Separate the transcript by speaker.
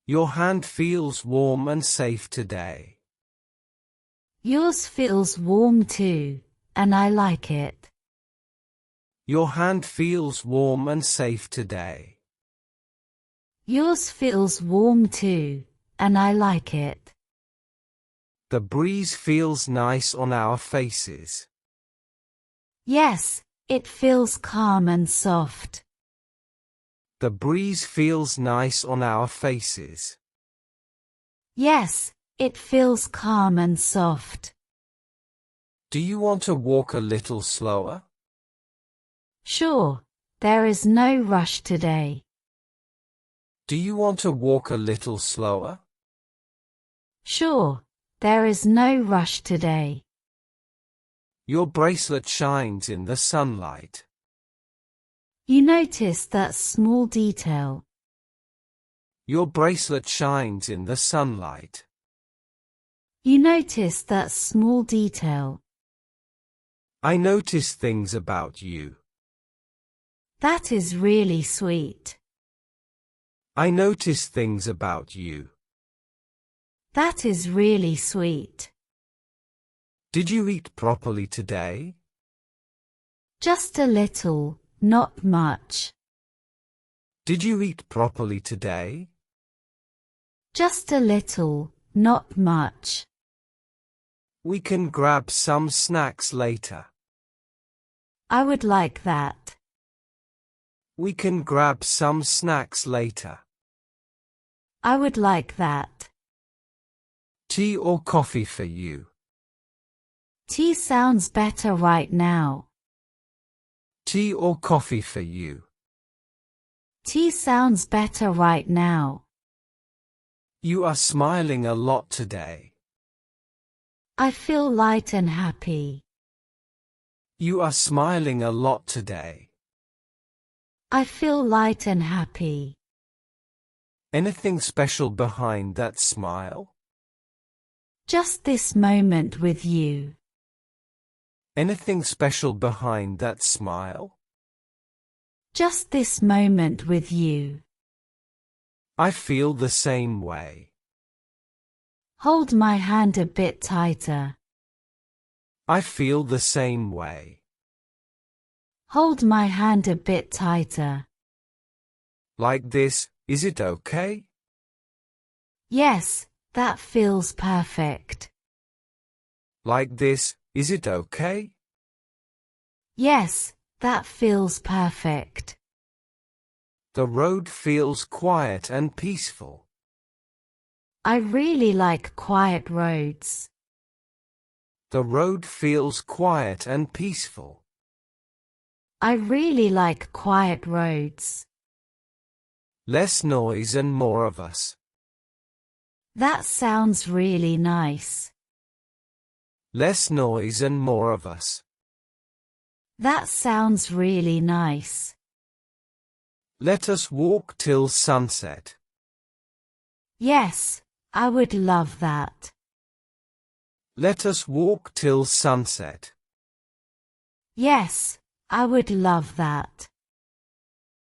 Speaker 1: Your hand feels warm and safe today.
Speaker 2: Yours feels warm too, and I like it.
Speaker 1: Your hand feels warm and safe today.
Speaker 2: Yours feels warm too, and I like it.
Speaker 1: The breeze feels nice on our faces.
Speaker 2: Yes, it feels calm and soft.
Speaker 1: The breeze feels nice on our faces.
Speaker 2: Yes, it feels calm and soft.
Speaker 1: Do you want to walk a little slower?
Speaker 2: Sure, there is no rush today.
Speaker 1: Do you want to walk a little slower?
Speaker 2: Sure, there is no rush today.
Speaker 1: Your bracelet shines in the sunlight.
Speaker 2: You notice that small detail.
Speaker 1: Your bracelet shines in the sunlight.
Speaker 2: You notice that small detail.
Speaker 1: I notice things about you.
Speaker 2: That is really sweet.
Speaker 1: I notice things about you.
Speaker 2: That is really sweet.
Speaker 1: Did you eat properly today?
Speaker 2: Just a little, not much.
Speaker 1: Did you eat properly today?
Speaker 2: Just a little, not much.
Speaker 1: We can grab some snacks later.
Speaker 2: I would like that.
Speaker 1: We can grab some snacks later.
Speaker 2: I would like that.
Speaker 1: Tea or coffee for you?
Speaker 2: Tea sounds better right now.
Speaker 1: Tea or coffee for you?
Speaker 2: Tea sounds better right now.
Speaker 1: You are smiling a lot today.
Speaker 2: I feel light and happy.
Speaker 1: You are smiling a lot today.
Speaker 2: I feel light and happy.
Speaker 1: Anything special behind that smile?
Speaker 2: Just this moment with you.
Speaker 1: Anything special behind that smile?
Speaker 2: Just this moment with you.
Speaker 1: I feel the same way.
Speaker 2: Hold my hand a bit tighter.
Speaker 1: I feel the same way.
Speaker 2: Hold my hand a bit tighter.
Speaker 1: Like this, is it okay?
Speaker 2: Yes, that feels perfect.
Speaker 1: Like this, is it okay?
Speaker 2: Yes, that feels perfect.
Speaker 1: The road feels quiet and peaceful.
Speaker 2: I really like quiet roads.
Speaker 1: The road feels quiet and peaceful.
Speaker 2: I really like quiet roads.
Speaker 1: Less noise and more of us.
Speaker 2: That sounds really nice.
Speaker 1: Less noise and more of us.
Speaker 2: That sounds really nice.
Speaker 1: Let us walk till sunset.
Speaker 2: Yes, I would love that.
Speaker 1: Let us walk till sunset.
Speaker 2: Yes, I would love that.